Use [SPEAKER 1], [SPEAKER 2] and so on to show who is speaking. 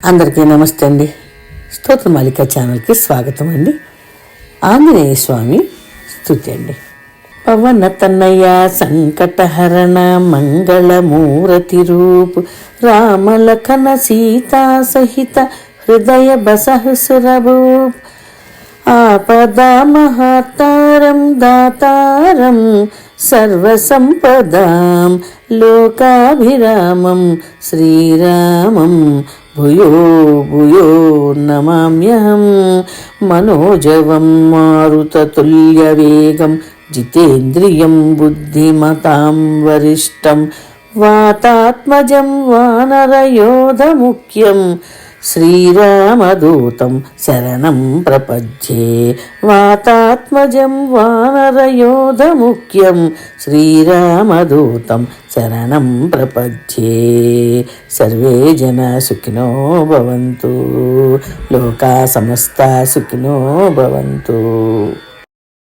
[SPEAKER 1] అందరికీ నమస్తే అండి. స్తోత్రమాలిక ఛానల్కి స్వాగతం అండి. ఆంజనేయ స్వామి స్తుతి అండి. పవన తనయ సంకటహరణ మంగళమూరతి రూపు రామలఖన సీతా సహిత హృదయ బసహసురభూప్ ఆపదా మహాతారం దాతారం సర్వసంపదాం లోకాభిరామం శ్రీరామం భూయో భూయో నమామ్యహం. మనోజవం మారుతతుల్యవేగం జితేంద్రియం బుద్ధిమతాం వరిష్టం వాతాత్మజం వానరయోధముఖ్యం శ్రీరామదూతం శరణం ప్రపద్యే. వాతాత్మజం వానరయోధముఖ్యం శ్రీరామదూతం శరణం ప్రపద్యే. సర్వే జన సుఖినో భవంతు, లోకా సమస్తా సుఖినో భవంతు.